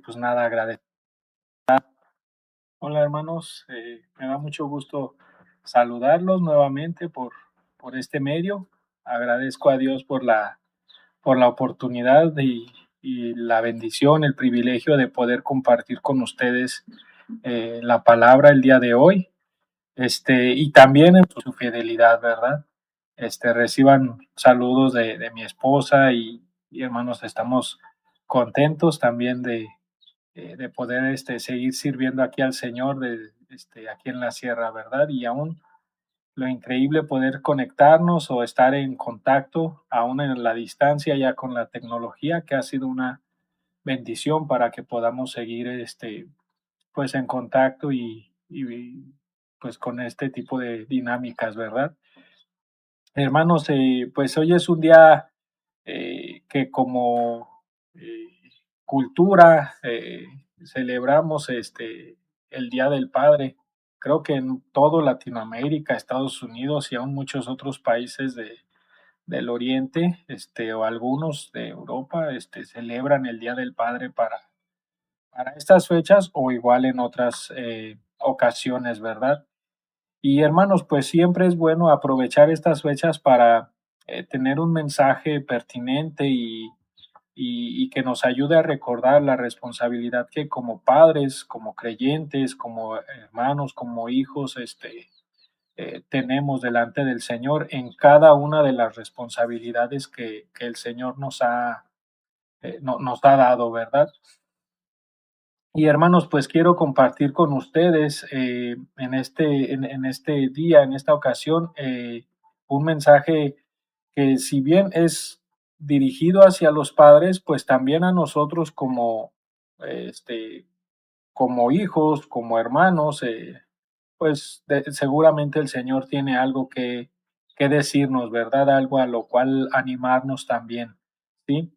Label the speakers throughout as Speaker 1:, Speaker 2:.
Speaker 1: pues nada, agradecer. Hola hermanos, me da mucho gusto saludarlos nuevamente por este medio. Agradezco a Dios por la oportunidad y la bendición, el privilegio de poder compartir con ustedes la palabra el día de hoy, y también en su fidelidad, ¿verdad? Reciban saludos de mi esposa y hermanos, estamos contentos también de poder seguir sirviendo aquí al Señor aquí en la sierra, ¿verdad? Y aún lo increíble poder conectarnos o estar en contacto, aún en la distancia, ya con la tecnología, que ha sido una bendición para que podamos seguir pues en contacto pues con este tipo de dinámicas, ¿verdad? Hermanos, pues hoy es un día que como eh, cultura celebramos el Día del Padre. Creo que en todo Latinoamérica, Estados Unidos y aún muchos otros países del Oriente, o algunos de Europa, celebran el Día del Padre para estas fechas o igual en otras ocasiones, ¿verdad? Y hermanos, pues siempre es bueno aprovechar estas fechas para tener un mensaje pertinente y que nos ayude a recordar la responsabilidad que como padres, como creyentes, como hermanos, como hijos, tenemos delante del Señor en cada una de las responsabilidades que el Señor nos ha dado, ¿verdad? Y hermanos, pues quiero compartir con ustedes en este día, en esta ocasión, un mensaje que si bien es dirigido hacia los padres, pues también a nosotros este, como hijos, como hermanos, pues seguramente el Señor tiene algo que decirnos, ¿verdad? Algo a lo cual animarnos también, ¿sí?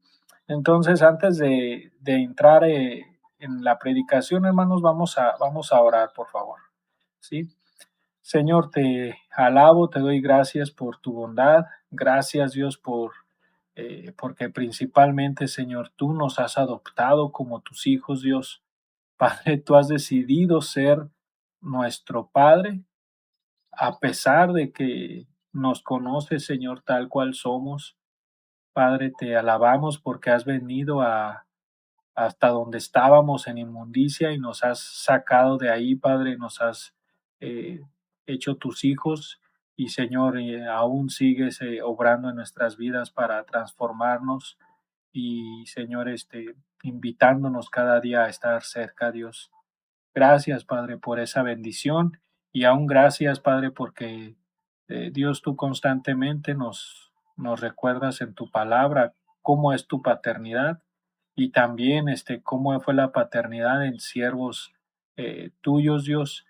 Speaker 1: Entonces, antes de entrar en la predicación, hermanos, vamos a orar, por favor, ¿sí? Señor, te alabo, te doy gracias por tu bondad, gracias Dios porque principalmente, Señor, tú nos has adoptado como tus hijos, Dios. Padre, tú has decidido ser nuestro Padre, a pesar de que nos conoces, Señor, tal cual somos. Padre, te alabamos porque has venido hasta donde estábamos en inmundicia y nos has sacado de ahí, Padre, nos has eh, hecho tus hijos y, Señor, aún sigues obrando en nuestras vidas para transformarnos y, Señor, invitándonos cada día a estar cerca, Dios. Gracias, Padre, por esa bendición y aún gracias, Padre, porque Dios, tú constantemente nos recuerdas en tu palabra cómo es tu paternidad y también cómo fue la paternidad en siervos tuyos, Dios.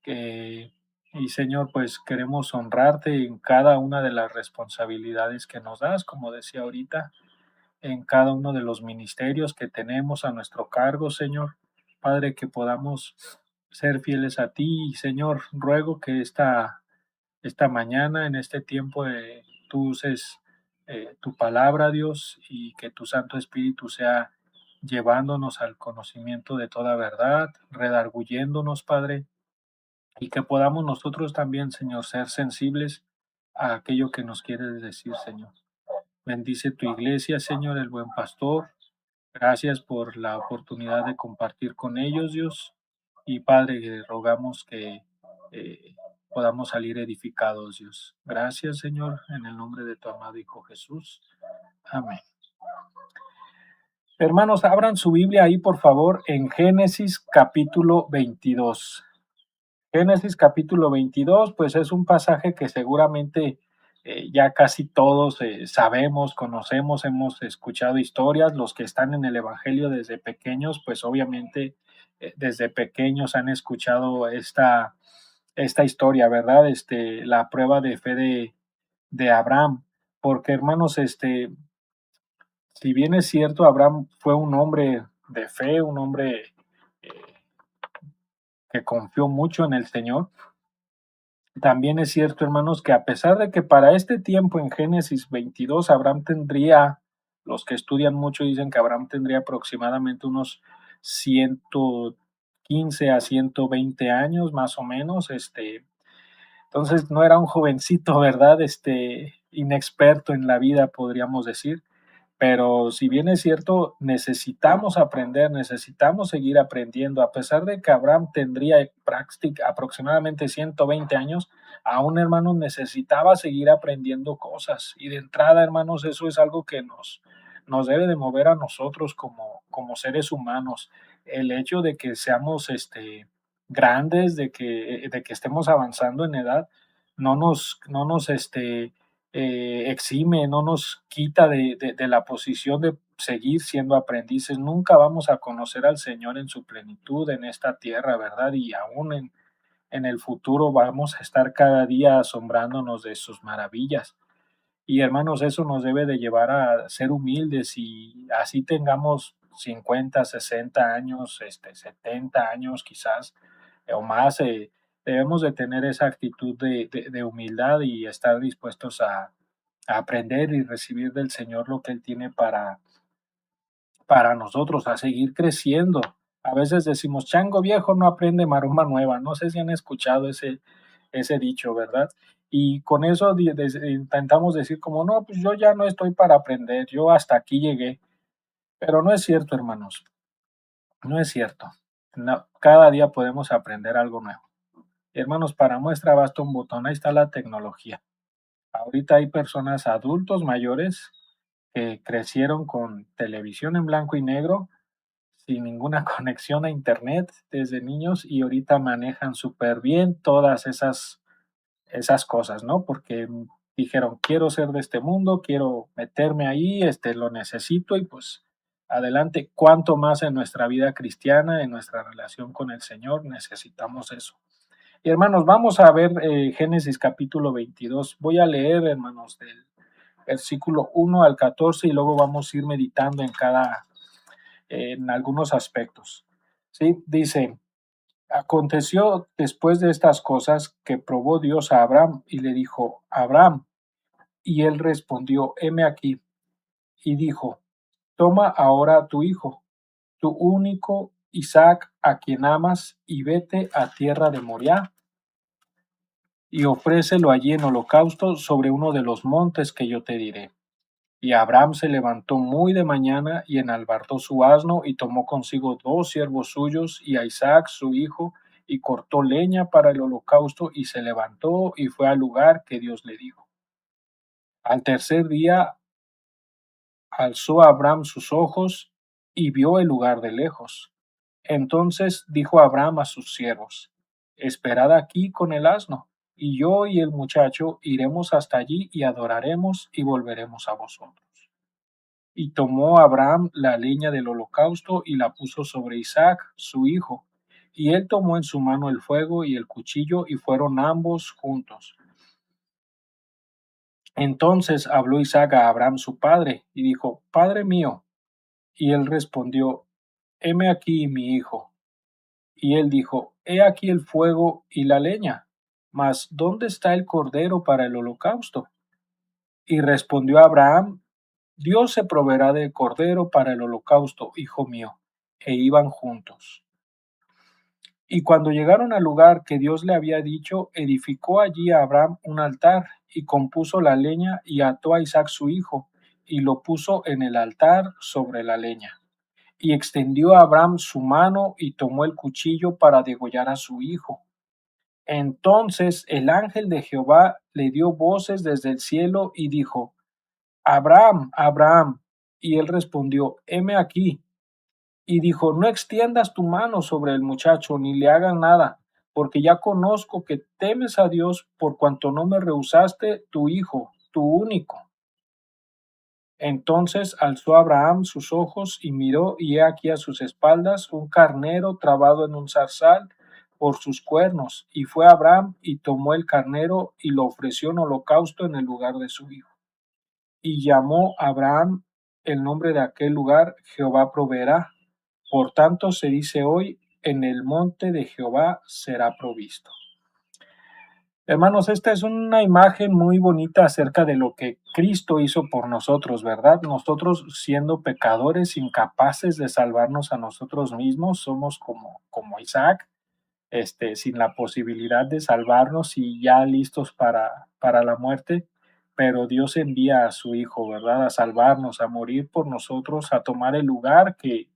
Speaker 1: Que y Señor, pues queremos honrarte en cada una de las responsabilidades que nos das, como decía ahorita, en cada uno de los ministerios que tenemos a nuestro cargo, Señor. Padre, que podamos ser fieles a ti, Señor. Ruego que esta mañana, en este tiempo, tú uses tu palabra, Dios, y que tu Santo Espíritu sea llevándonos al conocimiento de toda verdad, redarguyéndonos, Padre, y que podamos nosotros también, Señor, ser sensibles a aquello que nos quieres decir, Señor. Bendice tu iglesia, Señor, el buen pastor. Gracias por la oportunidad de compartir con ellos, Dios. Y Padre, rogamos que eh, podamos salir edificados, Dios. Gracias, Señor, en el nombre de tu amado Hijo Jesús. Amén. Hermanos, abran su Biblia ahí, por favor, en Génesis capítulo 22. Génesis capítulo 22, pues es un pasaje que seguramente ya casi todos sabemos, conocemos, hemos escuchado historias, los que están en el Evangelio desde pequeños, pues obviamente desde pequeños han escuchado esta historia, ¿verdad? La prueba de fe de Abraham, porque hermanos, si bien es cierto, Abraham fue un hombre de fe, un hombre eh, que confió mucho en el Señor. También es cierto, hermanos, que a pesar de que para este tiempo en Génesis 22 Abraham tendría, los que estudian mucho dicen que Abraham tendría aproximadamente unos 115 a 120 años, más o menos. Entonces no era un jovencito, ¿verdad? Inexperto en la vida, podríamos decir. Pero si bien es cierto, necesitamos aprender, necesitamos seguir aprendiendo. A pesar de que Abraham tendría aproximadamente 120 años, aún, hermanos, necesitaba seguir aprendiendo cosas. Y de entrada, hermanos, eso es algo que nos debe de mover a nosotros como seres humanos. El hecho de que seamos grandes, de que estemos avanzando en edad, no nos exime, no nos quita de la posición de seguir siendo aprendices. Nunca vamos a conocer al Señor en su plenitud en esta tierra, ¿verdad? Y aún en el futuro vamos a estar cada día asombrándonos de sus maravillas. Y hermanos, eso nos debe de llevar a ser humildes, y así tengamos 50, 60 años, 70 años quizás, o más. Debemos de tener esa actitud de humildad y estar dispuestos a aprender y recibir del Señor lo que Él tiene para nosotros, a seguir creciendo. A veces decimos, chango viejo no aprende maroma nueva. No sé si han escuchado ese dicho, ¿verdad? Y con eso intentamos decir como, no, pues yo ya no estoy para aprender, yo hasta aquí llegué. Pero no es cierto, hermanos, no es cierto. No, cada día podemos aprender algo nuevo. Hermanos, para muestra basta un botón, ahí está la tecnología. Ahorita hay personas adultos mayores que crecieron con televisión en blanco y negro, sin ninguna conexión a internet desde niños, y ahorita manejan súper bien todas esas cosas, ¿no? Porque dijeron, quiero ser de este mundo, quiero meterme ahí, lo necesito, y pues adelante. Cuánto más en nuestra vida cristiana, en nuestra relación con el Señor, necesitamos eso. Y hermanos, vamos a ver Génesis capítulo 22. Voy a leer, hermanos, del versículo 1 al 14, y luego vamos a ir meditando en algunos aspectos. ¿Sí? Dice, aconteció después de estas cosas que probó Dios a Abraham y le dijo, Abraham, y él respondió, heme aquí, y dijo, toma ahora a tu hijo, tu único Isaac, a quien amas, y vete a tierra de Moriah, y ofrécelo allí en holocausto sobre uno de los montes que yo te diré. Y Abraham se levantó muy de mañana y enalbardó su asno y tomó consigo 2 siervos suyos y a Isaac su hijo, y cortó leña para el holocausto, y se levantó y fue al lugar que Dios le dijo. Al tercer día alzó Abraham sus ojos y vio el lugar de lejos. Entonces dijo Abraham a sus siervos, esperad aquí con el asno, y yo y el muchacho iremos hasta allí y adoraremos y volveremos a vosotros. Y tomó Abraham la leña del holocausto y la puso sobre Isaac, su hijo. Y él tomó en su mano el fuego y el cuchillo, y fueron ambos juntos. Entonces habló Isaac a Abraham su padre, y dijo, Padre mío. Y él respondió, heme aquí, mi hijo. Y él dijo, he aquí el fuego y la leña, mas ¿dónde está el cordero para el holocausto? Y respondió Abraham, Dios se proveerá de cordero para el holocausto, hijo mío. E iban juntos. Y cuando llegaron al lugar que Dios le había dicho, edificó allí a Abraham un altar, y compuso la leña, y ató a Isaac su hijo, y lo puso en el altar sobre la leña. Y extendió a Abraham su mano, y tomó el cuchillo para degollar a su hijo. Entonces el ángel de Jehová le dio voces desde el cielo y dijo, Abraham, Abraham. Y él respondió, heme aquí. Y dijo, no extiendas tu mano sobre el muchacho, ni le hagas nada, porque ya conozco que temes a Dios, por cuanto no me rehusaste tu hijo, tu único. Entonces alzó Abraham sus ojos y miró, y he aquí a sus espaldas un carnero trabado en un zarzal por sus cuernos. Y fue Abraham y tomó el carnero y lo ofreció en holocausto en el lugar de su hijo. Y llamó Abraham el nombre de aquel lugar, Jehová proveerá. Por tanto se dice hoy, en el monte de Jehová será provisto. Hermanos, esta es una imagen muy bonita acerca de lo que Cristo hizo por nosotros, ¿verdad? Nosotros siendo pecadores, incapaces de salvarnos a nosotros mismos, somos como Isaac, sin la posibilidad de salvarnos y ya listos para la muerte, pero Dios envía a su Hijo, ¿verdad? A salvarnos, a morir por nosotros, a tomar el lugar que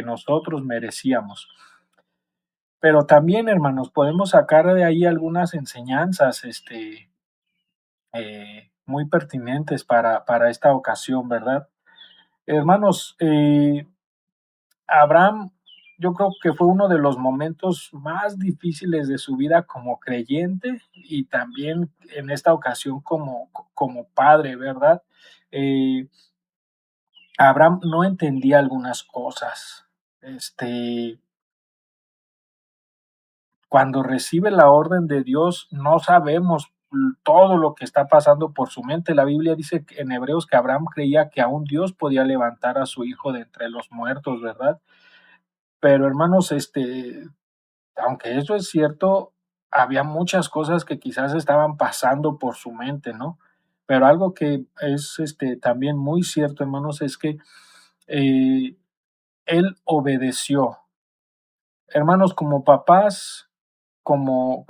Speaker 1: nosotros merecíamos. Pero también, hermanos, podemos sacar de ahí algunas enseñanzas, muy pertinentes para esta ocasión, ¿verdad? Hermanos, Abraham, yo creo que fue uno de los momentos más difíciles de su vida como creyente y también en esta ocasión como padre, ¿verdad? Eh, Abraham no entendía algunas cosas. Este, Cuando recibe la orden de Dios, no sabemos todo lo que está pasando por su mente. La Biblia dice en Hebreos que Abraham creía que aún Dios podía levantar a su hijo de entre los muertos, ¿verdad? Pero hermanos, aunque eso es cierto, había muchas cosas que quizás estaban pasando por su mente, ¿no? Pero algo que es también muy cierto, hermanos, es que eh, él obedeció. Hermanos, como papás, como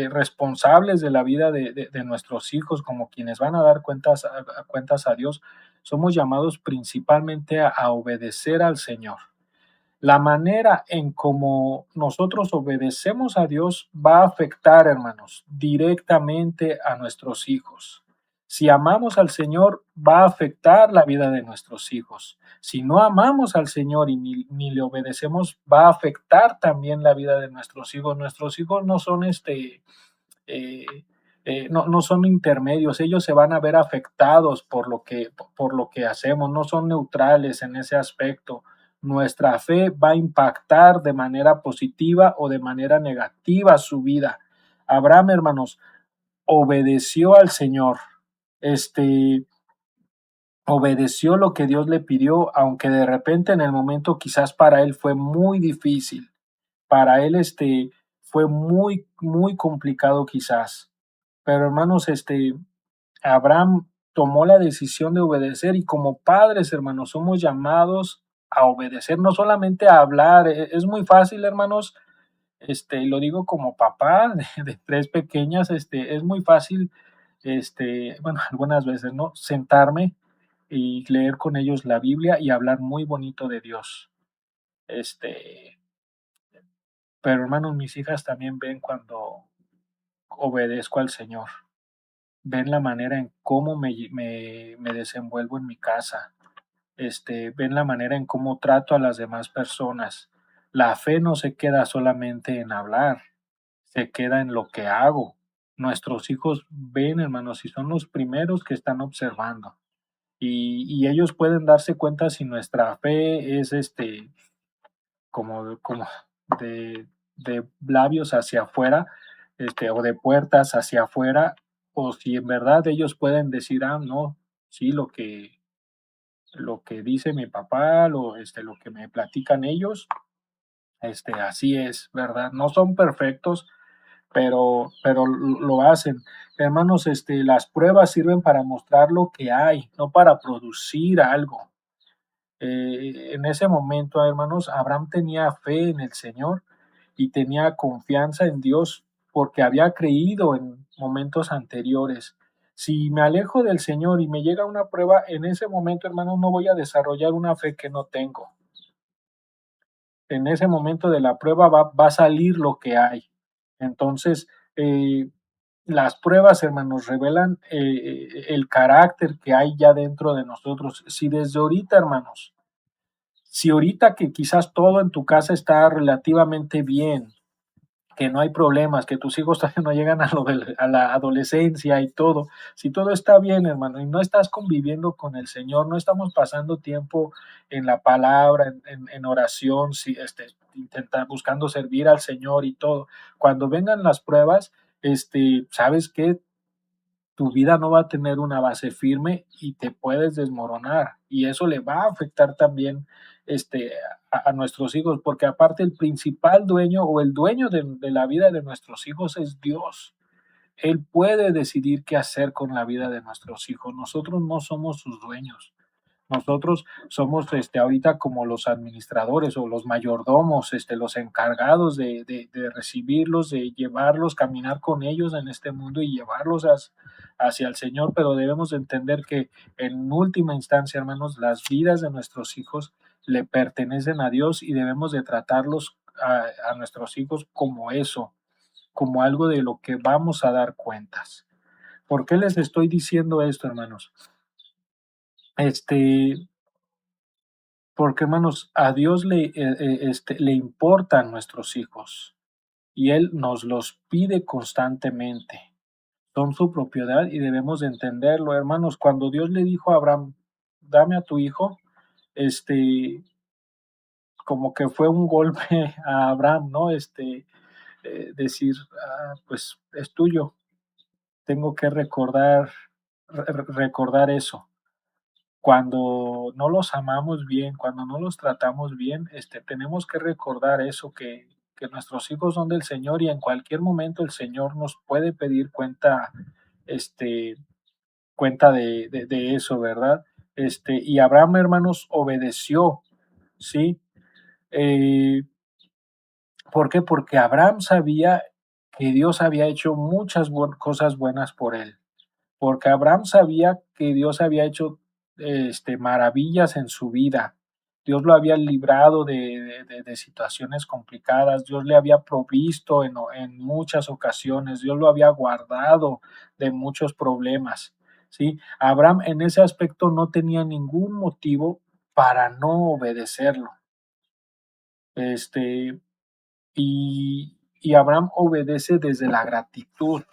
Speaker 1: responsables de la vida de nuestros hijos, como quienes van a dar cuentas a Dios, somos llamados principalmente a obedecer al Señor. La manera en cómo nosotros obedecemos a Dios va a afectar, hermanos, directamente a nuestros hijos. Si amamos al Señor, va a afectar la vida de nuestros hijos. Si no amamos al Señor y ni le obedecemos, va a afectar también la vida de nuestros hijos. Nuestros hijos no son eh, no son intermedios, ellos se van a ver afectados por lo que hacemos, no son neutrales en ese aspecto. Nuestra fe va a impactar de manera positiva o de manera negativa su vida. Abraham, hermanos, obedeció al Señor, este, obedeció lo que Dios le pidió, aunque de repente en el momento quizás para él fue muy difícil, para él fue muy, muy complicado quizás. Pero hermanos, Abraham tomó la decisión de obedecer y como padres, hermanos, somos llamados a obedecer, no solamente a hablar. Es muy fácil, hermanos, lo digo como papá de tres pequeñas, es muy fácil, bueno, algunas veces, ¿no? Sentarme y leer con ellos la Biblia y hablar muy bonito de Dios. Este, pero hermanos, mis hijas también ven cuando obedezco al Señor. Ven la manera en cómo me desenvuelvo en mi casa, ven la manera en cómo trato a las demás personas. La fe no se queda solamente en hablar, se queda en lo que hago. Nuestros hijos ven, hermanos, y son los primeros que están observando. Y ellos pueden darse cuenta si nuestra fe es como de labios hacia afuera, o de puertas hacia afuera, o si en verdad ellos pueden decir, ah, no, sí, lo que dice mi papá, lo que me platican ellos, así es, ¿verdad? No son perfectos, pero lo hacen. Hermanos, las pruebas sirven para mostrar lo que hay, no para producir algo. En ese momento, hermanos, Abraham tenía fe en el Señor y tenía confianza en Dios porque había creído en momentos anteriores. Si me alejo del Señor y me llega una prueba, en ese momento, hermanos, no voy a desarrollar una fe que no tengo. En ese momento de la prueba va a salir lo que hay. Entonces, eh, las pruebas, hermanos, revelan el carácter que hay ya dentro de nosotros. Si desde ahorita, hermanos, si ahorita que quizás todo en tu casa está relativamente bien, que no hay problemas, que tus hijos todavía no llegan a la adolescencia y todo, si todo está bien, hermano, y no estás conviviendo con el Señor, no estamos pasando tiempo en la palabra, en oración, si, buscando servir al Señor y todo, cuando vengan las pruebas, ¿sabes qué? Tu vida no va a tener una base firme y te puedes desmoronar y eso le va a afectar también este, a nuestros hijos, porque aparte el principal dueño o el dueño de la vida de nuestros hijos es Dios. Él puede decidir qué hacer con la vida de nuestros hijos. Nosotros no somos sus dueños. Nosotros somos ahorita como los administradores o los mayordomos, los encargados de recibirlos, de llevarlos, caminar con ellos en este mundo y llevarlos hacia el Señor, pero debemos de entender que en última instancia, hermanos, las vidas de nuestros hijos le pertenecen a Dios y debemos de tratarlos a nuestros hijos como eso, como algo de lo que vamos a dar cuentas. ¿Por qué les estoy diciendo esto, hermanos? Este, Porque, hermanos, a Dios le importan nuestros hijos y Él nos los pide constantemente. Son su propiedad y debemos de entenderlo, hermanos. Cuando Dios le dijo a Abraham, dame a tu hijo, este, como que fue un golpe a Abraham, ¿no? Decir, pues es tuyo, tengo que recordar eso. Cuando no los amamos bien, cuando no los tratamos bien, tenemos que recordar eso, que nuestros hijos son del Señor y en cualquier momento el Señor nos puede pedir este, cuenta de eso, ¿verdad? Y Abraham, hermanos, obedeció, ¿sí? Eh, ¿Por qué? Porque Abraham sabía que Dios había hecho muchas cosas buenas por él, porque Abraham sabía que Dios había hecho maravillas en su vida. Dios lo había librado de situaciones complicadas, Dios le había provisto en muchas ocasiones, Dios lo había guardado de muchos problemas. ¿Sí? Abraham en ese aspecto no tenía ningún motivo para no obedecerlo. Y Abraham obedece desde la gratitud,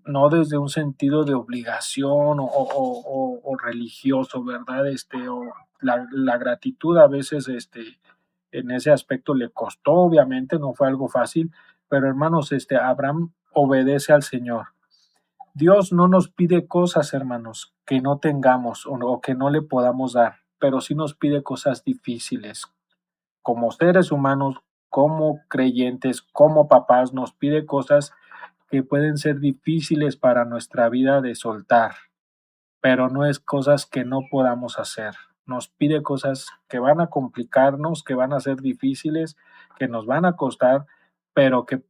Speaker 1: no desde un sentido de obligación o religioso, ¿verdad? La gratitud a veces en ese aspecto le costó, obviamente, no fue algo fácil, pero hermanos, Abraham obedece al Señor. Dios no nos pide cosas, hermanos, que no tengamos o que no le podamos dar, pero sí nos pide cosas difíciles. Como seres humanos, como creyentes, como papás, nos pide cosas que pueden ser difíciles para nuestra vida de soltar, pero no es cosas que no podamos hacer. Nos pide cosas que van a complicarnos, que van a ser difíciles, que nos van a costar, pero que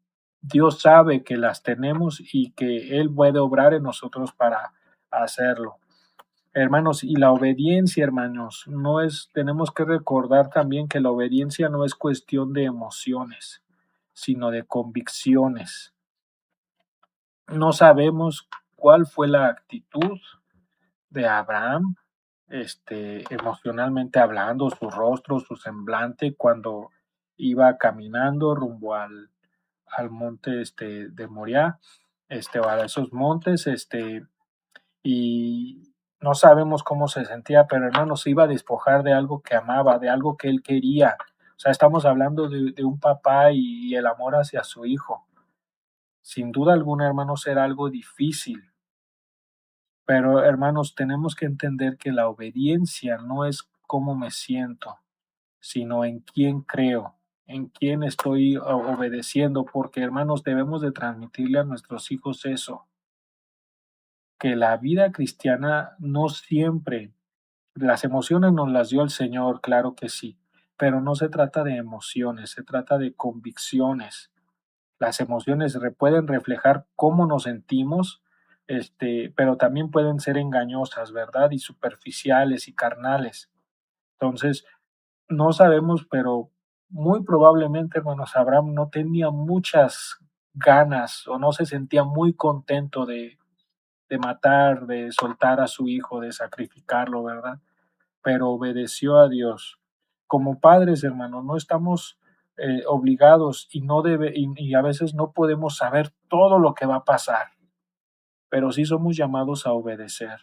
Speaker 1: Dios sabe que las tenemos y que Él puede obrar en nosotros para hacerlo. Hermanos, y la obediencia, hermanos, no es, tenemos que recordar también que la obediencia no es cuestión de emociones, sino de convicciones. No sabemos cuál fue la actitud de Abraham, emocionalmente hablando, su rostro, su semblante, cuando iba caminando rumbo al monte de Moriah, o a esos montes, y no sabemos cómo se sentía, pero hermano, se iba a despojar de algo que amaba, de algo que él quería. O sea, estamos hablando de un papá y el amor hacia su hijo. Sin duda alguna, hermanos, era algo difícil, pero hermanos, tenemos que entender que la obediencia no es cómo me siento, sino en quién creo, en quién estoy obedeciendo, porque hermanos, debemos de transmitirle a nuestros hijos eso, que la vida cristiana no siempre, las emociones nos las dio el Señor, claro que sí, pero no se trata de emociones, se trata de convicciones. Las emociones pueden reflejar cómo nos sentimos, pero también pueden ser engañosas, ¿verdad? Y superficiales y carnales. Entonces, no sabemos, pero muy probablemente, hermanos, Abraham no tenía muchas ganas o no se sentía muy contento de matar, de soltar a su hijo, de sacrificarlo, ¿verdad? Pero obedeció a Dios. Como padres, hermanos, no estamos obligados y a veces no podemos saber todo lo que va a pasar, pero sí somos llamados a obedecer.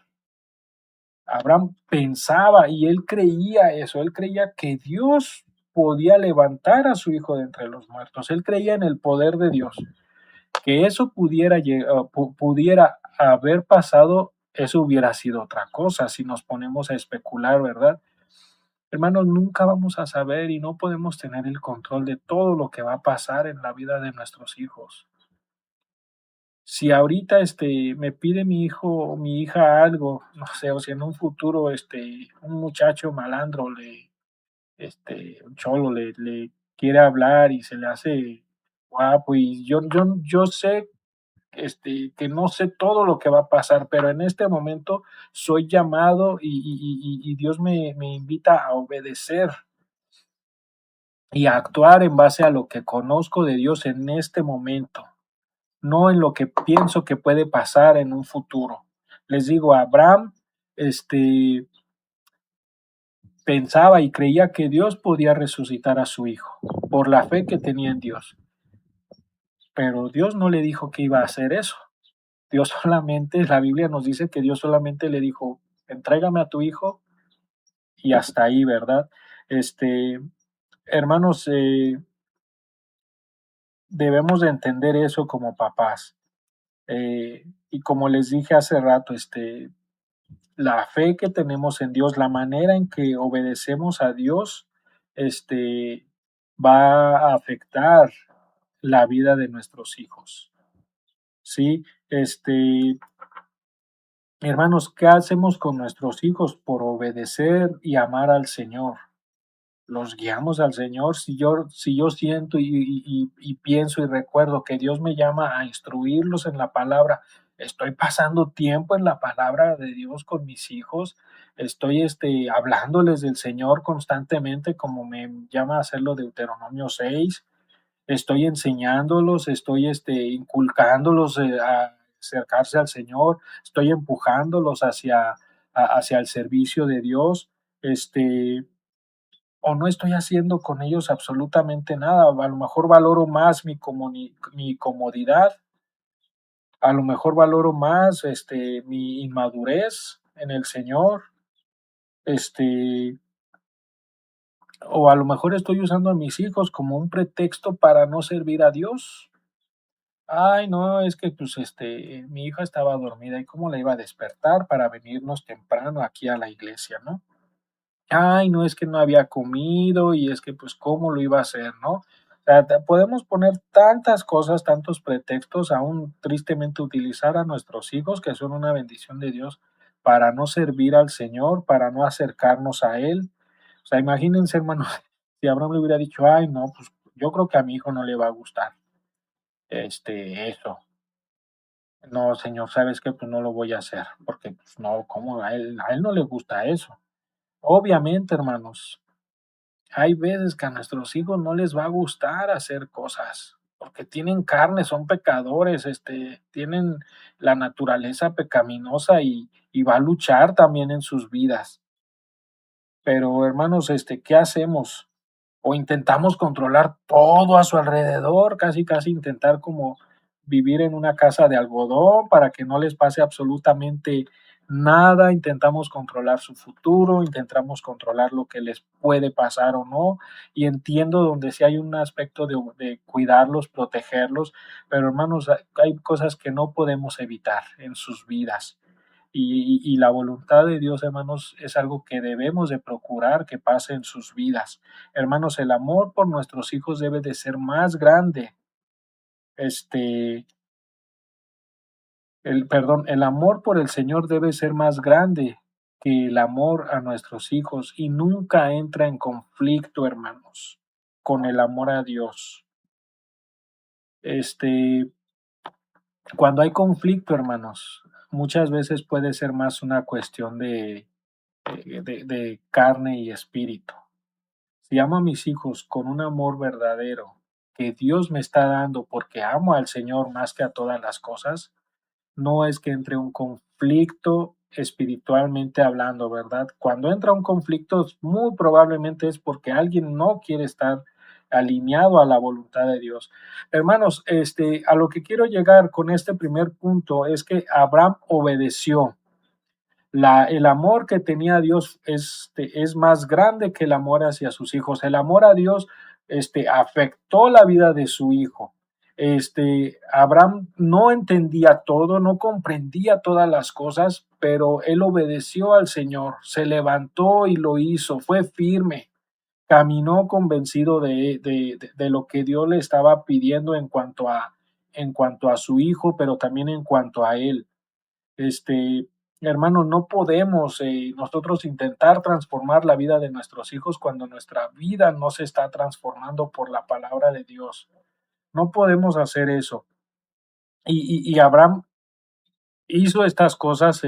Speaker 1: Abraham pensaba y él creía eso, él creía que Dios podía levantar a su hijo de entre los muertos, él creía en el poder de Dios, que eso pudiera haber pasado, eso hubiera sido otra cosa si nos ponemos a especular, ¿verdad? Hermanos, nunca vamos a saber y no podemos tener el control de todo lo que va a pasar en la vida de nuestros hijos. Si ahorita, me pide mi hijo o mi hija algo, no sé, o si en un futuro, un muchacho malandro un cholo le quiere hablar y se le hace guapo y yo sé, que no sé todo lo que va a pasar, pero en este momento soy llamado y Dios me invita a obedecer y a actuar en base a lo que conozco de Dios en este momento, no en lo que pienso que puede pasar en un futuro. Les digo, Abraham, pensaba y creía que Dios podía resucitar a su hijo por la fe que tenía en Dios, pero Dios no le dijo que iba a hacer eso. Dios solamente, la Biblia nos dice que Dios solamente le dijo, entrégame a tu hijo y hasta ahí, ¿verdad? Este, hermanos, debemos de entender eso como papás. Y como les dije hace rato, la fe que tenemos en Dios, la manera en que obedecemos a Dios, este, va a afectar la vida de nuestros hijos. Sí, hermanos, ¿qué hacemos con nuestros hijos por obedecer y amar al Señor? Los guiamos al Señor. Si yo siento y pienso y recuerdo que Dios me llama a instruirlos en la palabra, estoy pasando tiempo en la palabra de Dios con mis hijos, estoy hablándoles del Señor constantemente, como me llama a hacerlo Deuteronomio 6, estoy enseñándolos, estoy inculcándolos a acercarse al Señor, estoy empujándolos hacia el servicio de Dios, o no estoy haciendo con ellos absolutamente nada. A lo mejor valoro más mi comodidad, a lo mejor valoro más mi inmadurez en el Señor, este, o a lo mejor estoy usando a mis hijos como un pretexto para no servir a Dios. Ay, no, es que pues mi hija estaba dormida y cómo la iba a despertar para venirnos temprano aquí a la iglesia, ¿no? Ay, no, es que no había comido y es que, pues, ¿cómo lo iba a hacer, no? O sea, podemos poner tantas cosas, tantos pretextos, aún tristemente utilizar a nuestros hijos, que son una bendición de Dios, para no servir al Señor, para no acercarnos a Él. O sea, imagínense, hermanos, si Abraham le hubiera dicho, ay, no, pues yo creo que a mi hijo no le va a gustar eso. No, Señor, ¿sabes qué? Pues no lo voy a hacer, porque pues no, ¿cómo? A él no le gusta eso. Obviamente, hermanos, hay veces que a nuestros hijos no les va a gustar hacer cosas, porque tienen carne, son pecadores, tienen la naturaleza pecaminosa y va a luchar también en sus vidas. Pero hermanos, ¿qué hacemos? O intentamos controlar todo a su alrededor, casi, casi intentar como vivir en una casa de algodón para que no les pase absolutamente nada, intentamos controlar su futuro, intentamos controlar lo que les puede pasar o no, y entiendo donde sí hay un aspecto de cuidarlos, protegerlos, pero hermanos, hay cosas que no podemos evitar en sus vidas. Y la voluntad de Dios, hermanos, es algo que debemos de procurar que pase en sus vidas. Hermanos, el amor por nuestros hijos debe de ser más grande. Este, el amor por el Señor debe ser más grande que el amor a nuestros hijos y nunca entra en conflicto, hermanos, con el amor a Dios. Este, cuando hay conflicto, hermanos, muchas veces puede ser más una cuestión de carne y espíritu. Si amo a mis hijos con un amor verdadero que Dios me está dando porque amo al Señor más que a todas las cosas, no es que entre un conflicto espiritualmente hablando, ¿verdad? Cuando entra un conflicto, muy probablemente es porque alguien no quiere estar alineado a la voluntad de Dios. Hermanos, a lo que quiero llegar con este primer punto es que Abraham obedeció. El amor que tenía a Dios es más grande que el amor hacia sus hijos. El amor a Dios afectó la vida de su hijo. Abraham no entendía todo, no comprendía todas las cosas, pero él obedeció al Señor, se levantó y lo hizo, fue firme, caminó convencido de lo que Dios le estaba pidiendo en cuanto a su hijo, pero también en cuanto a él. Este, hermano, no podemos nosotros intentar transformar la vida de nuestros hijos cuando nuestra vida no se está transformando por la palabra de Dios. No podemos hacer eso. Y Abraham hizo estas cosas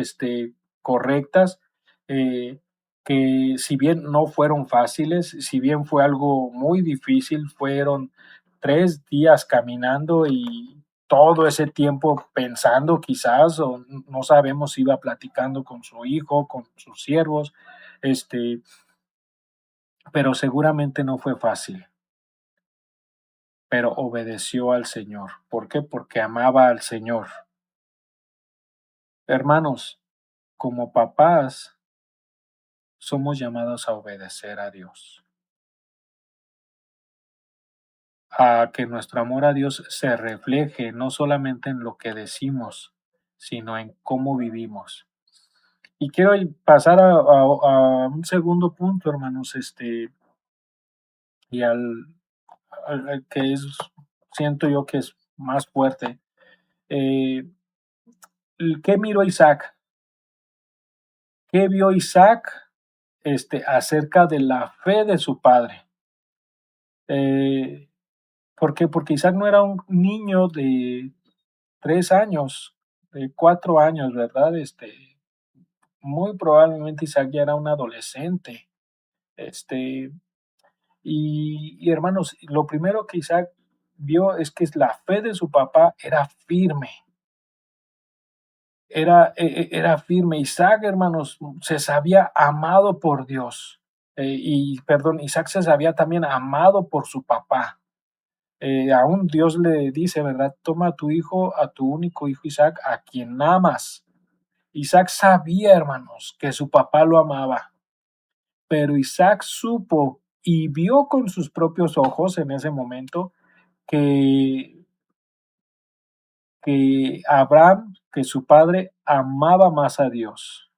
Speaker 1: correctas, eh, que si bien no fueron fáciles, si bien fue algo muy difícil, fueron 3 días caminando y todo ese tiempo pensando quizás, o no sabemos si iba platicando con su hijo, con sus siervos, este, pero seguramente no fue fácil, pero obedeció al Señor. ¿Por qué? Porque amaba al Señor. Hermanos, como papás, somos llamados a obedecer a Dios, a que nuestro amor a Dios se refleje no solamente en lo que decimos, sino en cómo vivimos. Y quiero pasar a un segundo punto, hermanos, y al que es, siento yo que es más fuerte. Eh, ¿Qué miró Isaac? ¿Qué vio Isaac acerca de la fe de su padre? Eh, ¿Por qué? Porque Isaac no era un niño de 3 años, de 4 años, ¿verdad? Muy probablemente Isaac ya era un adolescente. Este, y hermanos, lo primero que Isaac vio es que la fe de su papá era firme, era firme. Isaac, hermanos, se sabía amado por Dios. Y perdón, Isaac se sabía también amado por su papá. Aún Dios le dice, ¿verdad? Toma a tu hijo, a tu único hijo Isaac, a quien amas. Isaac sabía, hermanos, que su papá lo amaba, pero Isaac supo y vio con sus propios ojos en ese momento que, que Abraham, que su padre, amaba más a Dios.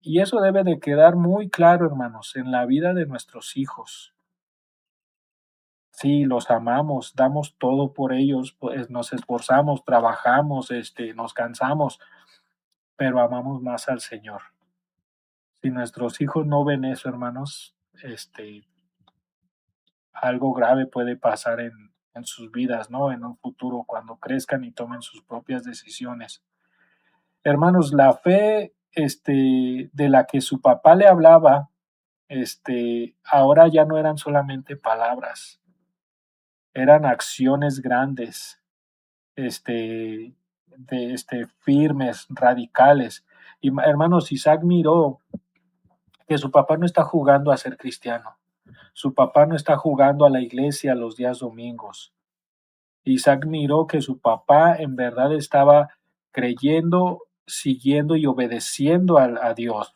Speaker 1: Y eso debe de quedar muy claro, hermanos, en la vida de nuestros hijos. Sí, los amamos, damos todo por ellos, pues nos esforzamos, trabajamos, nos cansamos, pero amamos más al Señor. Si nuestros hijos no ven eso, hermanos, algo grave puede pasar en sus vidas, ¿no? En un futuro, cuando crezcan y tomen sus propias decisiones. Hermanos, la fe, de la que su papá le hablaba, ahora ya no eran solamente palabras, eran acciones grandes, firmes, radicales. Y hermanos, Isaac miró que su papá no está jugando a ser cristiano. Su papá no está jugando a la iglesia los días domingos. Isaac miró que su papá en verdad estaba creyendo, siguiendo y obedeciendo a Dios.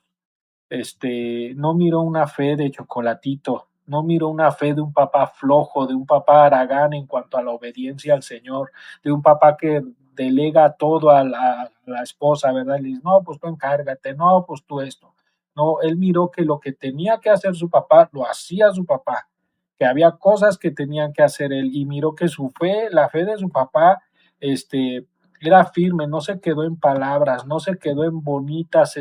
Speaker 1: No miró una fe de chocolatito, no miró una fe de un papá flojo, de un papá haragán en cuanto a la obediencia al Señor, de un papá que delega todo a la esposa, ¿verdad? Le dice, no, pues tú encárgate, no, pues tú esto. No, él miró que lo que tenía que hacer su papá, lo hacía su papá, que había cosas que tenían que hacer él, y miró que su fe, la fe de su papá, era firme, no se quedó en palabras, no se quedó en bonitas,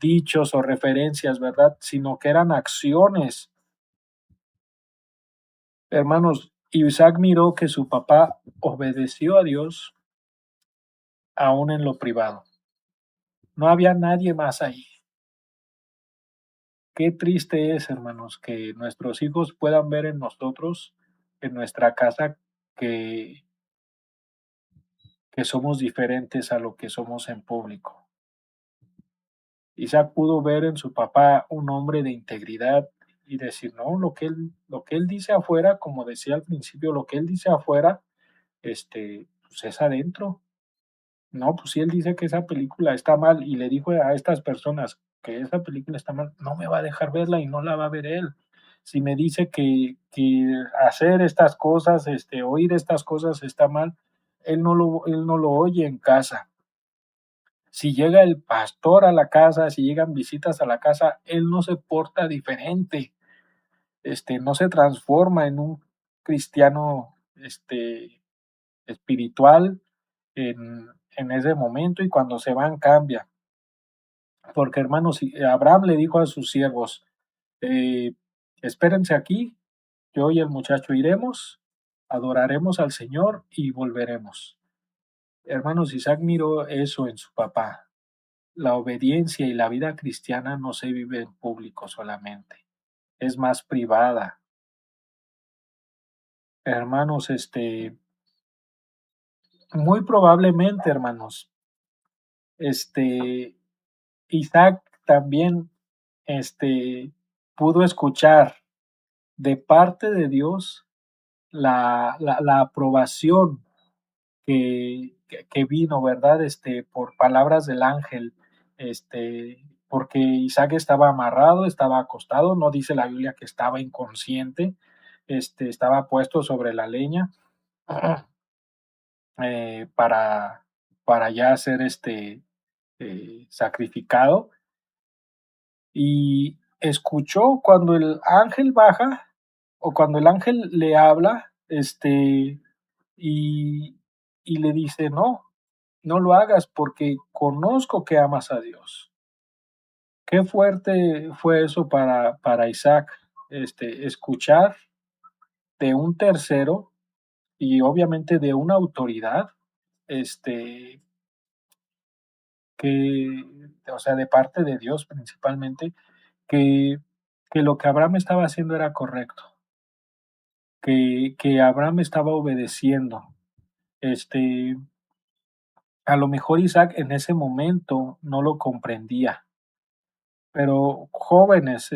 Speaker 1: dichos o referencias, ¿verdad? Sino que eran acciones. Hermanos, Isaac miró que su papá obedeció a Dios aún en lo privado. No había nadie más ahí. Qué triste es, hermanos, que nuestros hijos puedan ver en nosotros, en nuestra casa, que, que somos diferentes a lo que somos en público. Isaac pudo ver en su papá un hombre de integridad y decir, no, lo que él dice afuera, como decía al principio, lo que él dice afuera, pues es adentro. No, pues si él dice que esa película está mal y le dijo a estas personas que esa película está mal, no me va a dejar verla y no la va a ver él. Si me dice que hacer estas cosas, oír estas cosas está mal, él no lo oye en casa. Si llega el pastor a la casa, si llegan visitas a la casa, él no se porta diferente, no se transforma en un cristiano, espiritual en ese momento y cuando se van cambia. Porque hermanos, Abraham le dijo a sus siervos, eh, espérense aquí, yo y el muchacho iremos, adoraremos al Señor y volveremos. Hermanos, Isaac miró eso en su papá. La obediencia y la vida cristiana no se vive en público solamente, es más privada. Hermanos, muy probablemente, hermanos, este, Isaac también, pudo escuchar de parte de Dios la aprobación que vino, ¿verdad? Por palabras del ángel, porque Isaac estaba amarrado, estaba acostado, no dice la Biblia que estaba inconsciente, estaba puesto sobre la leña eh, para, para ya ser sacrificado y escuchó cuando el ángel baja o cuando el ángel le habla, y, y le dice, no, no lo hagas porque conozco que amas a Dios. Qué fuerte fue eso para Isaac, escuchar de un tercero y obviamente de una autoridad, este, que, o sea, de parte de Dios principalmente, que, que lo que Abraham estaba haciendo era correcto, que Abraham estaba obedeciendo. Este, a lo mejor Isaac en ese momento no lo comprendía, pero jóvenes,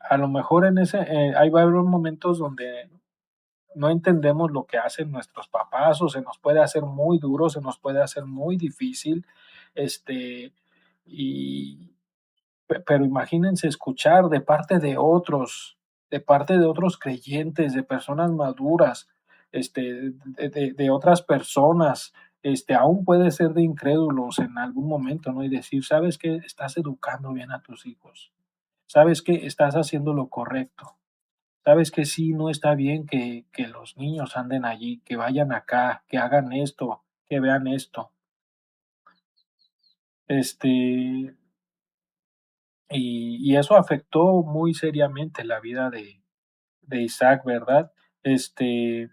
Speaker 1: a lo mejor ahí va a haber momentos donde no entendemos lo que hacen nuestros papás o se nos puede hacer muy duro, se nos puede hacer muy difícil, este, y, pero imagínense escuchar de parte de otros creyentes, de personas maduras, de otras personas, aún puede ser de incrédulos en algún momento, ¿no? Y decir, ¿sabes qué? Estás educando bien a tus hijos, ¿sabes qué? Estás haciendo lo correcto, ¿sabes que sí? No está bien que los niños anden allí, que vayan acá, que hagan esto, que vean esto. Este, y eso afectó muy seriamente la vida de Isaac, ¿verdad? Este,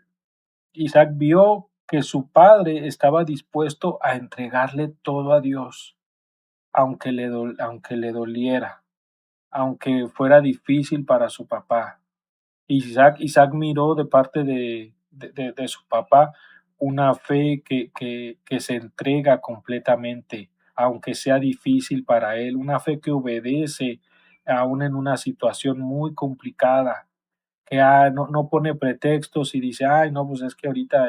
Speaker 1: Isaac vio que su padre estaba dispuesto a entregarle todo a Dios, aunque le doliera, aunque fuera difícil para su papá. Isaac miró de parte de su papá una fe que se entrega completamente, aunque sea difícil para él, una fe que obedece aún en una situación muy complicada, que no pone pretextos y dice, ay, no, pues es que ahorita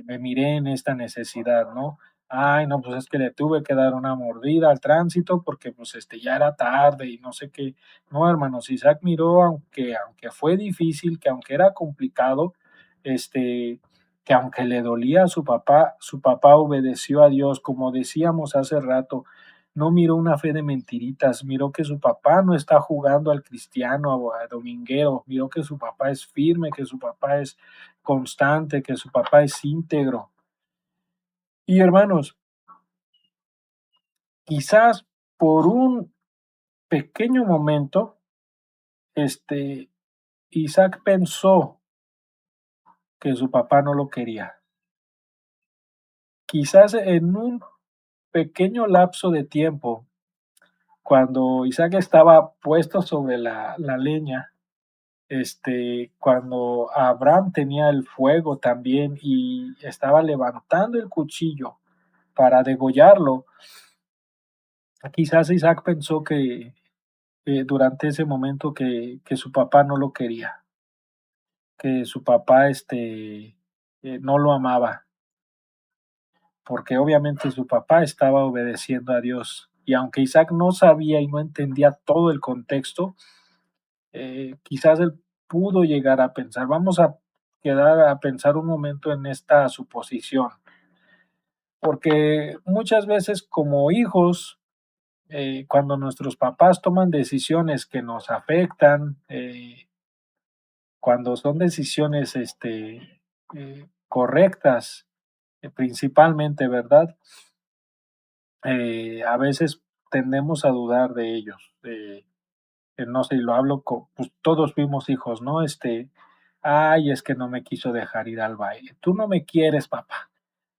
Speaker 1: me miré en esta necesidad, ¿no? Ay, no, pues es que le tuve que dar una mordida al tránsito porque pues ya era tarde y no sé qué. No, hermanos, Isaac miró, aunque fue difícil, que aunque era complicado, este, que aunque le dolía a su papá obedeció a Dios, como decíamos hace rato, no miró una fe de mentiritas, miró que su papá no está jugando al cristiano, a dominguero, miró que su papá es firme, que su papá es constante, que su papá es íntegro. Y hermanos, quizás por un pequeño momento, este, Isaac pensó que su papá no lo quería. Quizás en un pequeño lapso de tiempo, cuando Isaac estaba puesto sobre la leña, cuando Abraham tenía el fuego también y estaba levantando el cuchillo para degollarlo, quizás Isaac pensó que durante ese momento que su papá no lo quería, que su papá no lo amaba, porque obviamente su papá estaba obedeciendo a Dios. Y aunque Isaac no sabía y no entendía todo el contexto, quizás él pudo llegar a pensar, vamos a quedar a pensar un momento en esta suposición. porque muchas veces como hijos, cuando nuestros papás toman decisiones que nos afectan, cuando son decisiones correctas, principalmente, ¿verdad? A veces tendemos a dudar de ellos. No sé, y lo hablo con, pues todos vimos hijos, ¿no? Ay, es que no me quiso dejar ir al baile. Tú no me quieres, papá.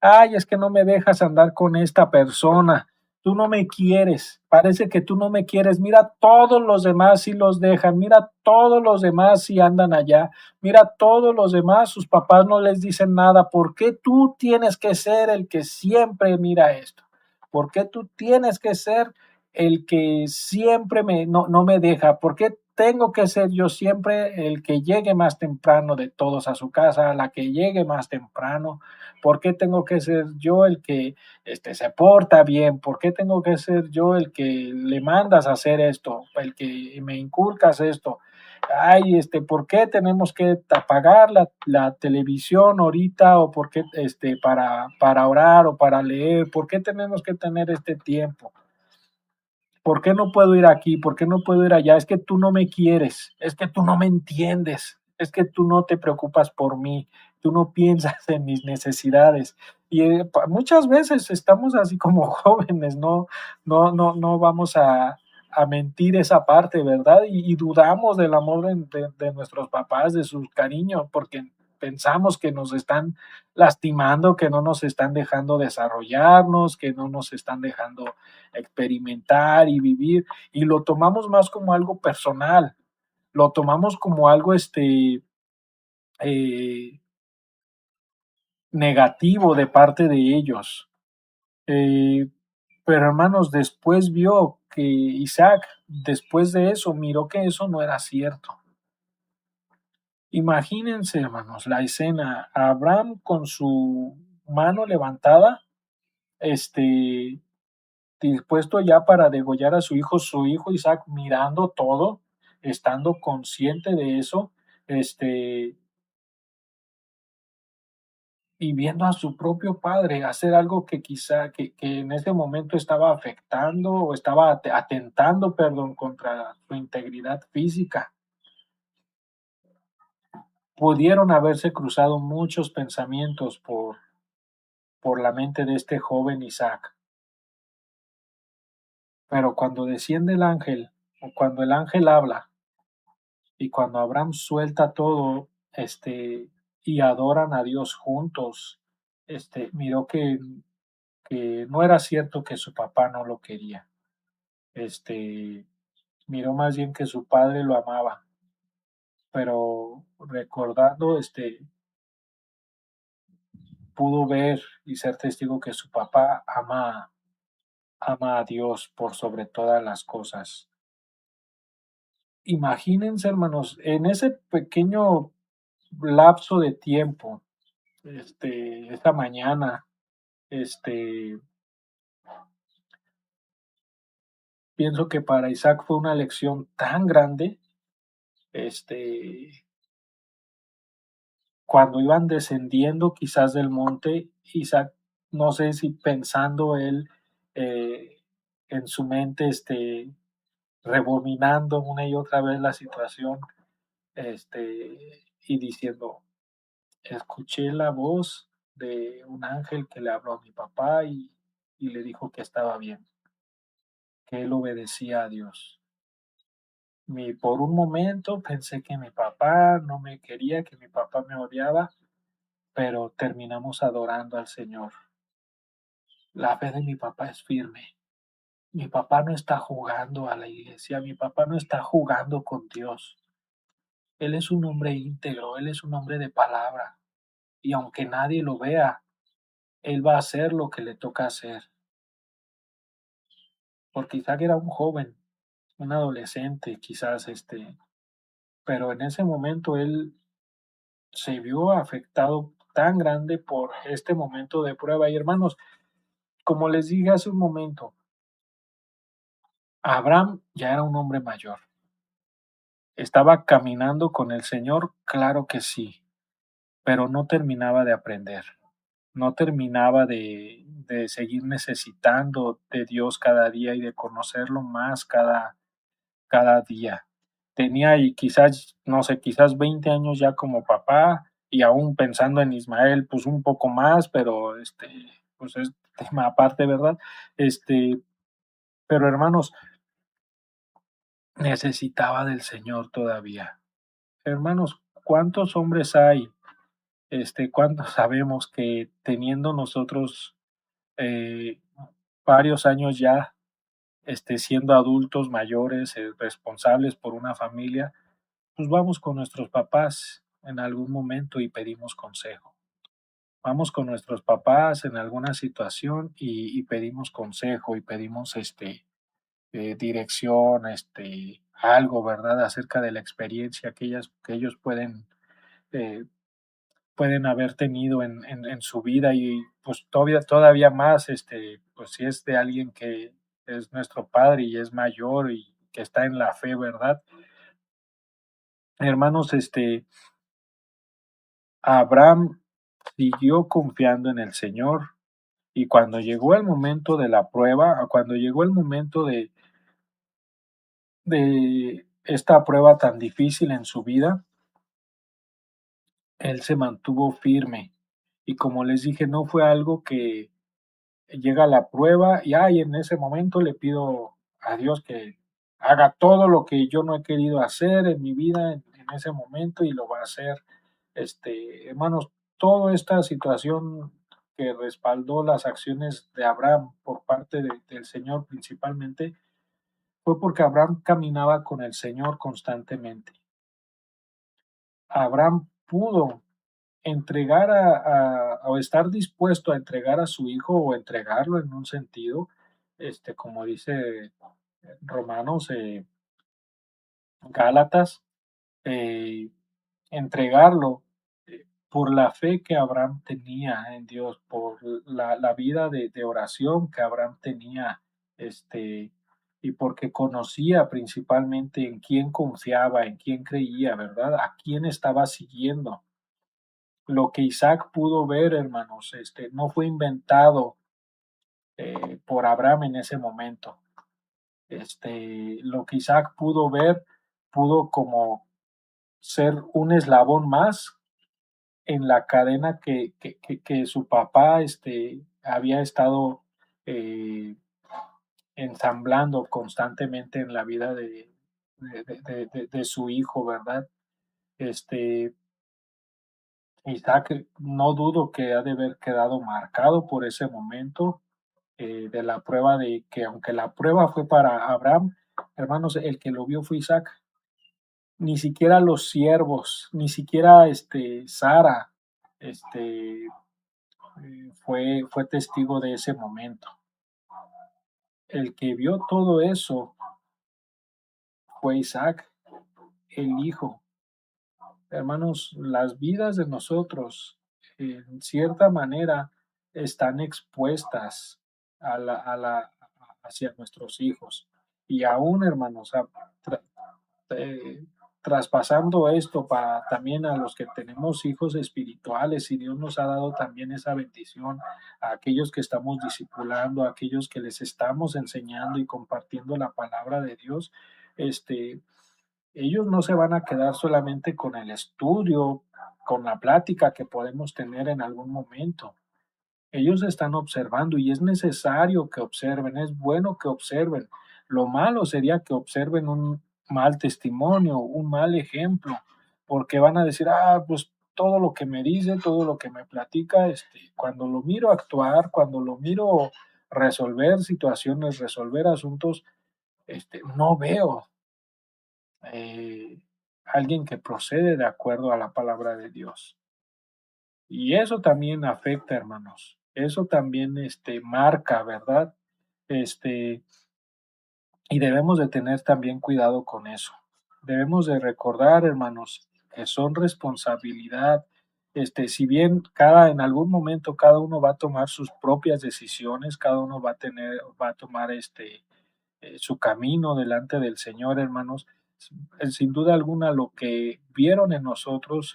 Speaker 1: Ay, es que no me dejas andar con esta persona. Tú no me quieres. Parece que tú no me quieres. Mira, todos los demás sí los dejan. Mira, todos los demás sí andan allá. Mira, todos los demás, sus papás no les dicen nada. ¿Por qué tú tienes que ser el que siempre mira esto? ¿Por qué tú tienes que ser el que siempre no me deja? ¿Por qué tengo que ser yo siempre el que llegue más temprano de todos a su casa, la que llegue más temprano? ¿Por qué tengo que ser yo el que se porta bien? ¿Por qué tengo que ser yo el que le mandas a hacer esto? El que me inculcas esto. Ay, ¿por qué tenemos que apagar la televisión ahorita? ¿O por qué para orar o para leer? ¿Por qué tenemos que tener este tiempo? ¿Por qué no puedo ir aquí? ¿Por qué no puedo ir allá? Es que tú no me quieres, es que tú no me entiendes, es que tú no te preocupas por mí, tú no piensas en mis necesidades. Y muchas veces estamos así como jóvenes, no vamos a mentir esa parte, ¿verdad? Y dudamos del amor de nuestros papás, de su cariño, porque pensamos que nos están lastimando, que no nos están dejando desarrollarnos, que no nos están dejando experimentar y vivir, y lo tomamos más como algo personal, lo tomamos como algo eh, negativo de parte de ellos. Eh, pero hermanos, después vio que Isaac, después de eso, miró que eso no era cierto. Imagínense, hermanos, la escena, Abraham con su mano levantada, este, dispuesto ya para degollar a su hijo Isaac mirando todo, estando consciente de eso, este, y viendo a su propio padre hacer algo que quizá que en ese momento estaba afectando o estaba atentando, perdón, contra su integridad física. Pudieron haberse cruzado muchos pensamientos por la mente de este joven Isaac, pero cuando desciende el ángel o cuando el ángel habla, y cuando Abraham suelta todo, y adoran a Dios juntos, miró que no era cierto que su papá no lo quería. Este, miró más bien que su padre lo amaba, pero recordando, pudo ver y ser testigo que su papá ama a Dios por sobre todas las cosas. Imagínense, hermanos, en ese pequeño lapso de tiempo, esta mañana, este, pienso que para Isaac fue una lección tan grande, este, cuando iban descendiendo quizás del monte, Isaac, no sé si pensando él eh, en su mente, rebobinando una y otra vez la situación, y diciendo, escuché la voz de un ángel que le habló a mi papá y le dijo que estaba bien, que él obedecía a Dios. Por un momento pensé que mi papá no me quería, que mi papá me odiaba, pero terminamos adorando al Señor. La fe de mi papá es firme. Mi papá no está jugando a la iglesia, mi papá no está jugando con Dios. Él es un hombre íntegro, él es un hombre de palabra. Y aunque nadie lo vea, él va a hacer lo que le toca hacer. Porque Isaac era un joven, un adolescente, quizás, pero en ese momento él se vio afectado tan grande por este momento de prueba. Y hermanos, como les dije hace un momento, Abraham ya era un hombre mayor. ¿Estaba caminando con el Señor? Claro que sí, pero no terminaba de aprender. no terminaba de seguir necesitando de Dios cada día y de conocerlo más cada día. Tenía y quizás, no sé, quizás 20 años ya como papá y aún pensando en Ismael, pues un poco más, pero pues es tema aparte, ¿verdad? Este, pero hermanos, necesitaba del Señor todavía. Hermanos, ¿cuántos hombres hay? ¿Cuántos sabemos que teniendo nosotros eh, varios años ya, siendo adultos mayores, responsables por una familia, pues vamos con nuestros papás en algún momento y pedimos consejo. Vamos con nuestros papás en alguna situación y pedimos consejo y pedimos dirección, algo, ¿verdad? Acerca de la experiencia que ellos eh, pueden haber tenido en su vida y pues todavía más, pues si es de alguien que es nuestro padre y es mayor y que está en la fe, ¿verdad? Hermanos, Abraham siguió confiando en el Señor y cuando llegó el momento de la prueba, cuando llegó el momento de esta prueba tan difícil en su vida, él se mantuvo firme. Y como les dije, no fue algo que llega la prueba y ay, en ese momento le pido a Dios que haga todo lo que yo no he querido hacer en mi vida en ese momento y lo va a hacer. Hermanos, toda esta situación que respaldó las acciones de Abraham por parte del Señor principalmente fue porque Abraham caminaba con el Señor constantemente. Abraham pudo entregar o estar dispuesto a entregar a su hijo o entregarlo en un sentido, como dice Romanos, Gálatas, eh, entregarlo por la fe que Abraham tenía en Dios, por la vida de oración que Abraham tenía, y porque conocía principalmente en quién confiaba, en quién creía, ¿verdad? A quién estaba siguiendo. Lo que Isaac pudo ver, hermanos, no fue inventado por Abraham en ese momento. Lo que Isaac pudo ver, pudo como ser un eslabón más en la cadena que su papá había estado eh, ensamblando constantemente en la vida de su hijo, ¿verdad? Este, Isaac, no dudo que ha de haber quedado marcado por ese momento de la prueba de que aunque la prueba fue para Abraham, hermanos, el que lo vio fue Isaac. Ni siquiera los siervos, ni siquiera Sara, fue testigo de ese momento. El que vio todo eso fue Isaac, el hijo. Hermanos, las vidas de nosotros, en cierta manera, están expuestas hacia nuestros hijos. Y aún, hermanos, eh, traspasando esto para también a los que tenemos hijos espirituales y Dios nos ha dado también esa bendición a aquellos que estamos discipulando, a aquellos que les estamos enseñando y compartiendo la palabra de Dios, ellos no se van a quedar solamente con el estudio, con la plática que podemos tener en algún momento. Ellos están observando y es necesario que observen, es bueno que observen. Lo malo sería que observen un mal testimonio, un mal ejemplo, porque van a decir, pues todo lo que me dice, todo lo que me platica, cuando lo miro actuar, cuando lo miro resolver situaciones, resolver asuntos, no veo alguien que procede de acuerdo a la palabra de Dios. Y eso también afecta, hermanos. Eso también marca, ¿verdad? Este, y debemos de tener también cuidado con eso. Debemos de recordar, hermanos, que son responsabilidad. Si bien en algún momento cada uno va a tomar sus propias decisiones, cada uno va a tomar su camino delante del Señor, hermanos. Sin duda alguna, lo que vieron en nosotros,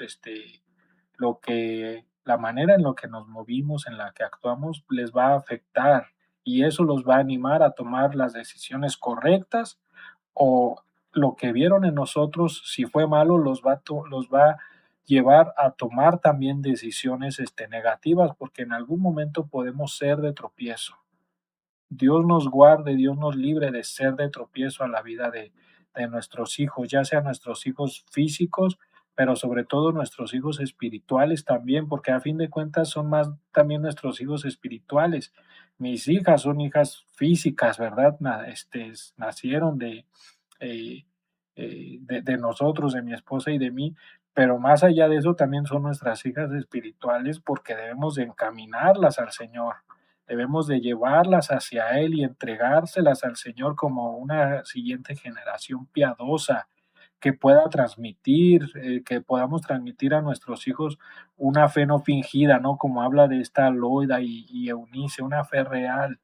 Speaker 1: lo que la manera en la que nos movimos, en la que actuamos, les va a afectar y eso los va a animar a tomar las decisiones correctas o lo que vieron en nosotros, si fue malo, los va a llevar a tomar también decisiones negativas, porque en algún momento podemos ser de tropiezo. Dios nos guarde, Dios nos libre de ser de tropiezo a la vida de nuestros hijos, ya sean nuestros hijos físicos, pero sobre todo nuestros hijos espirituales también, porque a fin de cuentas son más también nuestros hijos espirituales. Mis hijas son hijas físicas, ¿verdad? Nacieron eh, de nosotros, de mi esposa y de mí, pero más allá de eso también son nuestras hijas espirituales porque debemos de encaminarlas al Señor. Debemos de llevarlas hacia Él y entregárselas al Señor como una siguiente generación piadosa que pueda transmitir, que podamos transmitir a nuestros hijos una fe no fingida, ¿no? Como habla de esta Loida y Eunice, una fe real,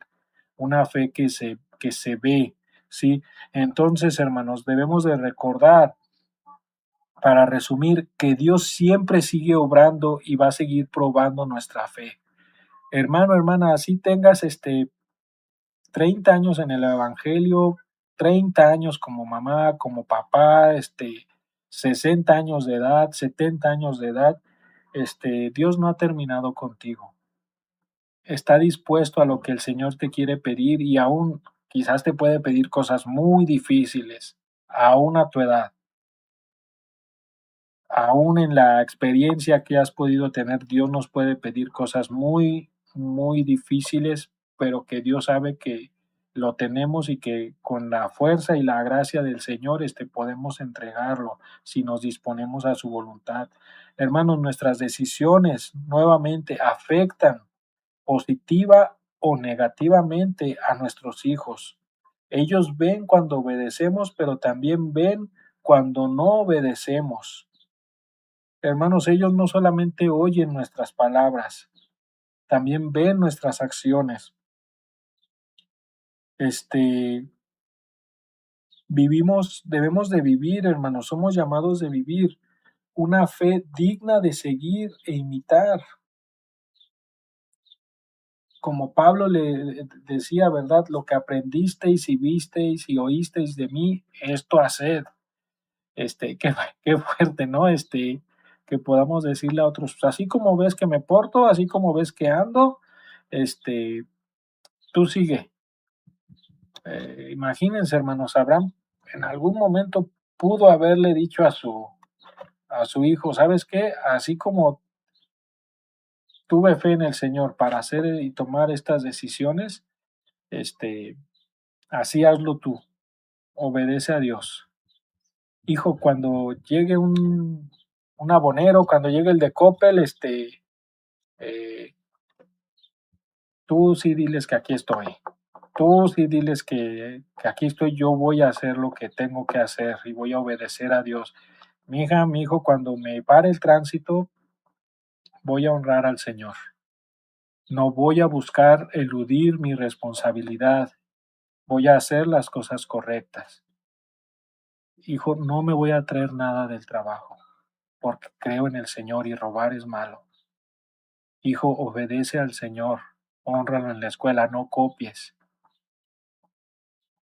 Speaker 1: una fe que se ve, ¿sí? Entonces, hermanos, debemos de recordar, para resumir, que Dios siempre sigue obrando y va a seguir probando nuestra fe. Hermano, hermana, así tengas 30 años en el Evangelio, 30 años como mamá, como papá, 60 años de edad, 70 años de edad, Dios no ha terminado contigo. Está dispuesto a lo que el Señor te quiere pedir y aún quizás te puede pedir cosas muy difíciles, aún a tu edad, aún en la experiencia que has podido tener, Dios nos puede pedir cosas muy, muy difíciles, pero que Dios sabe que lo tenemos y que con la fuerza y la gracia del Señor podemos entregarlo si nos disponemos a su voluntad. Hermanos, nuestras decisiones nuevamente afectan positiva o negativamente a nuestros hijos. Ellos ven cuando obedecemos, pero también ven cuando no obedecemos. Hermanos, ellos no solamente oyen nuestras palabras, también ven nuestras acciones. Este, debemos de vivir, hermanos, somos llamados de vivir una fe digna de seguir e imitar. Como Pablo le decía, ¿verdad? Lo que aprendisteis y visteis y oísteis de mí, esto haced. Qué, qué fuerte, ¿no? Que podamos decirle a otros, pues, así como ves que me porto, así como ves que ando, este, tú sigue. Imagínense, hermanos, Abraham en algún momento pudo haberle dicho a su hijo, ¿sabes qué? Así como tuve fe en el Señor para hacer y tomar estas decisiones, este, así hazlo tú, obedece a Dios. Hijo, cuando llegue un abonero, cuando llegue el de Coppel, eh, tú sí diles que aquí estoy. Tú sí diles que aquí estoy, yo voy a hacer lo que tengo que hacer y voy a obedecer a Dios. Mi hija, mi hijo, cuando me pare el tránsito, voy a honrar al Señor. No voy a buscar eludir mi responsabilidad. Voy a hacer las cosas correctas. Hijo, no me voy a traer nada del trabajo, porque creo en el Señor y robar es malo. Hijo, obedece al Señor, hónralo en la escuela, no copies,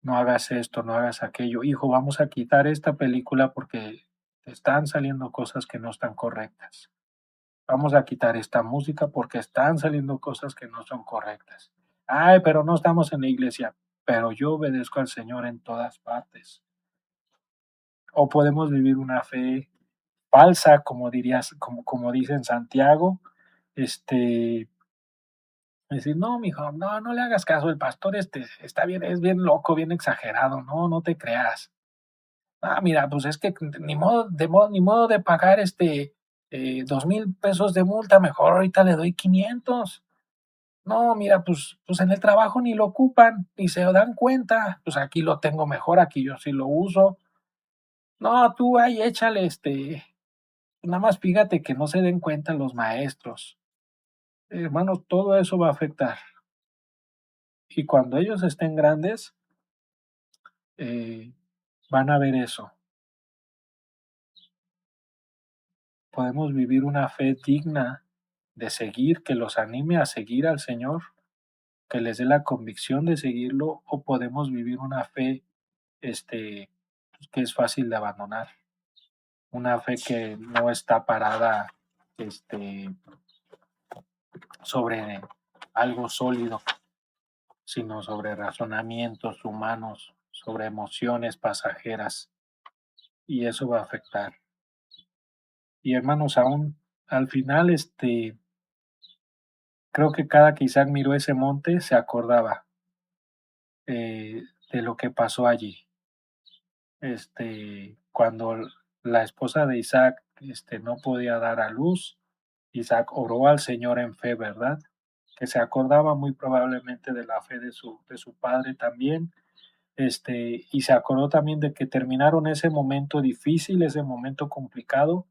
Speaker 1: no hagas esto, no hagas aquello. Hijo, vamos a quitar esta película porque te están saliendo cosas que no están correctas. Vamos a quitar esta música porque están saliendo cosas que no son correctas. Ay, pero no estamos en la iglesia, pero yo obedezco al Señor en todas partes. O podemos vivir una fe falsa, como dirías, como dice en Santiago, decir, no, mijo, no, no le hagas caso, el pastor está bien, es bien loco, bien exagerado, no, no te creas. Ah, mira, pues es que ni modo de pagar 2,000 pesos de multa, mejor ahorita le doy 500. No, mira, pues en el trabajo ni lo ocupan, ni se dan cuenta, pues aquí lo tengo mejor, aquí yo sí lo uso. No, tú ahí échale, nada más fíjate que no se den cuenta los maestros. Hermanos, todo eso va a afectar. Y cuando ellos estén grandes, eh, van a ver eso. Podemos vivir una fe digna de seguir, que los anime a seguir al Señor, que les dé la convicción de seguirlo, o podemos vivir una fe, pues, que es fácil de abandonar, una fe que no está parada, sobre algo sólido, sino sobre razonamientos humanos, sobre emociones pasajeras, y eso va a afectar. Y hermanos, aún al final, creo que cada que Isaac miró ese monte se acordaba de lo que pasó allí. Cuando la esposa de Isaac, no podía dar a luz, Isaac oró al Señor en fe, ¿verdad? Que se acordaba muy probablemente de la fe de su padre también, y se acordó también de que terminaron ese momento difícil, ese momento complicado,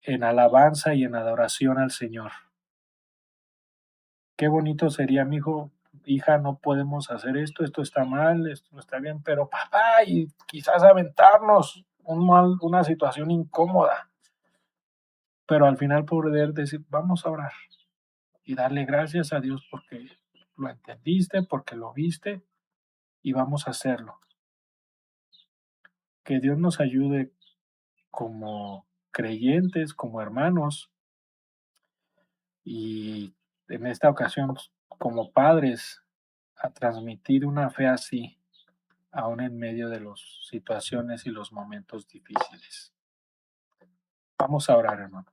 Speaker 1: en alabanza y en adoración al Señor. Qué bonito sería, mi hijo, hija, no podemos hacer esto está mal, esto no está bien, pero papá, y quizás aventarnos una situación incómoda, pero al final poder decir, vamos a orar y darle gracias a Dios porque lo entendiste, porque lo viste y vamos a hacerlo. Que Dios nos ayude como creyentes, como hermanos y en esta ocasión como padres a transmitir una fe así, aún en medio de las situaciones y los momentos difíciles. Vamos a orar, hermanos.